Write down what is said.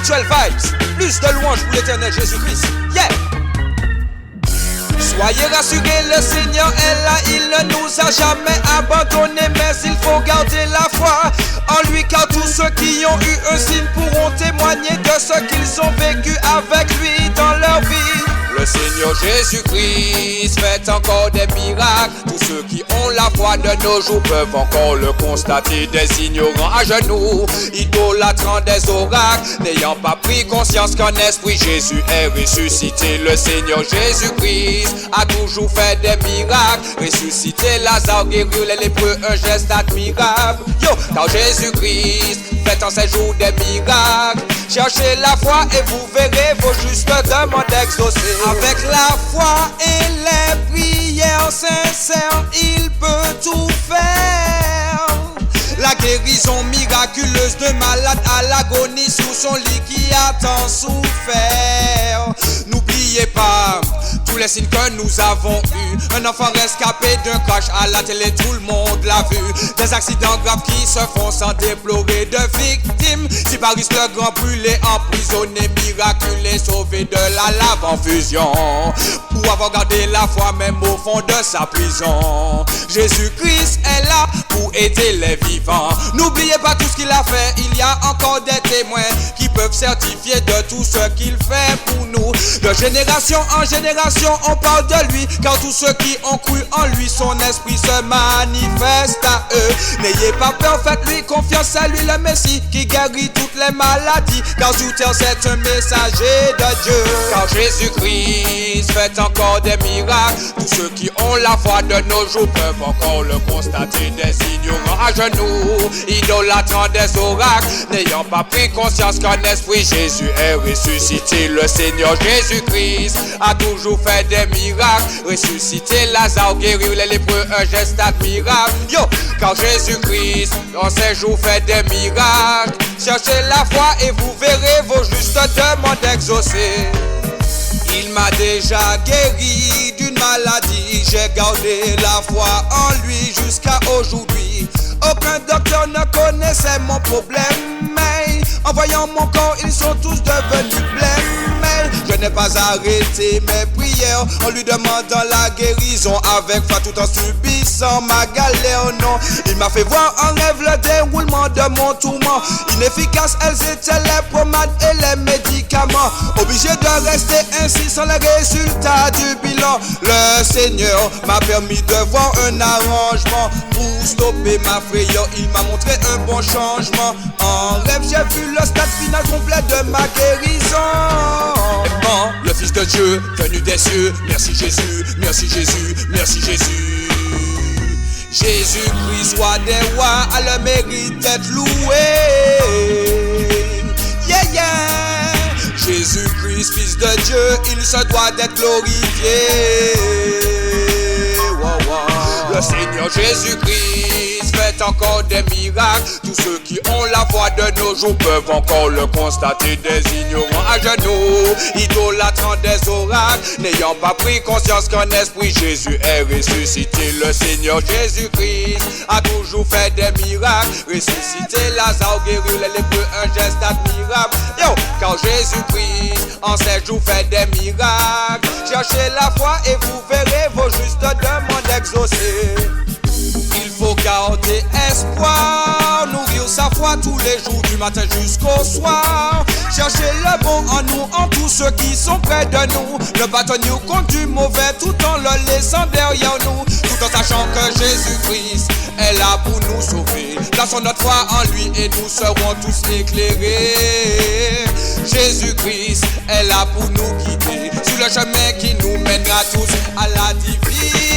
Spiritual Vibes, plus de louanges pour l'éternel Jésus-Christ. Yeah! Soyez rassurés, le Seigneur est là, il ne nous a jamais abandonnés, mais il faut garder la foi en lui, car tous ceux qui ont eu un signe pourront témoigner de ce qu'ils ont vécu avec lui dans leur vie. Le Seigneur Jésus-Christ fait encore des miracles. Tous ceux qui ont la foi de nos jours peuvent encore le constater. Des ignorants à genoux, idolâtrant des oracles, n'ayant pas pris conscience qu'en esprit Jésus est ressuscité. Le Seigneur Jésus-Christ a toujours fait des miracles. Ressuscité Lazare, guérir les lépreux, un geste admirable. Yo, car Jésus-Christ fait en ces jours des miracles. Cherchez la foi et vous verrez vos justes demandes exaucées. Avec la foi et les prières sincères, il peut tout faire. La guérison miraculeuse de malade à l'agonie sous son lit qui a tant souffert. N'oubliez pas tous les signes que nous avons eus. Un enfant rescapé d'un crash à la télé, tout le monde l'a vu. Des accidents graves qui se font sans déplorer de victimes. Si Paris le grand brûlé, emprisonné, miraculé, sauvé de la lave en fusion. Pour avoir gardé la foi même au fond de sa prison. Jésus-Christ est là pour aider les vivants. N'oubliez pas tout ce qu'il a fait. Il y a encore des témoins qui peuvent certifier de tout ce qu'il fait pour nous. De génération en génération on parle de lui, car tous ceux qui ont cru en lui, son esprit se manifeste à eux. N'ayez pas peur, faites-lui confiance, à lui le Messie qui guérit toutes les maladies, car sur terre c'est un messager de Dieu. Car Jésus-Christ fait encore des miracles. Tous ceux qui ont la foi de nos jours peuvent encore le constater. Des ignorants à genoux, idolâtrant des oracles, n'ayant pas pris conscience qu'en esprit Jésus est ressuscité. Le Seigneur Jésus-Christ a toujours fait des miracles. Ressusciter Lazare, guérir les lépreux, un geste admirable. Yo, car Jésus-Christ dans ses jours fait des miracles. Cherchez la foi et vous verrez vos justes demandes exaucées. Il m'a déjà guéri d'une maladie. J'ai gardé la foi en lui jusqu'à aujourd'hui. Aucun docteur ne connaissait mon problème, mais en voyant mon corps, ils sont tous devenus blêmes. Je n'ai pas arrêté mes prières en lui demandant la guérison avec foi tout en subissant ma galère. Non, il m'a fait voir en rêve le déroulement de mon tourment. Inefficaces, elles étaient les pommades et les médicaments. Obligé de rester ainsi sans les résultats du bilan. Le Seigneur m'a permis de voir un arrangement pour stopper ma frayeur. Il m'a montré un bon changement. En rêve, j'ai vu le stade final complet de ma guérison. Le Fils de Dieu, venu des cieux, merci Jésus, merci Jésus, merci Jésus. Jésus-Christ, roi des rois, a le mérite d'être loué. Yeah, yeah. Jésus-Christ, Fils de Dieu, il se doit d'être glorifié. Wow, wow. Le Seigneur Jésus-Christ fait encore des miracles. Tous ceux qui ont la foi de nos jours peuvent encore le constater. Des ignorants à genoux, idolâtrant des oracles, n'ayant pas pris conscience qu'en esprit Jésus est ressuscité. Le Seigneur Jésus-Christ a toujours fait des miracles. Ressuscité Lazare, guérir les lépreux, un geste admirable. Yo, car Jésus-Christ en ces jours fait des miracles. Cherchez la foi et vous verrez vos justes demandes exaucées. Il faut garder espoir, nourrir sa foi tous les jours du matin jusqu'au soir. Chercher le bon en nous, en tous ceux qui sont près de nous. Ne pas tenir compte du mauvais tout en le laissant derrière nous. Tout en sachant que Jésus-Christ est là pour nous sauver. Plaçons notre foi en lui et nous serons tous éclairés. Jésus-Christ est là pour nous guider sur le chemin qui nous mènera tous à la divinité.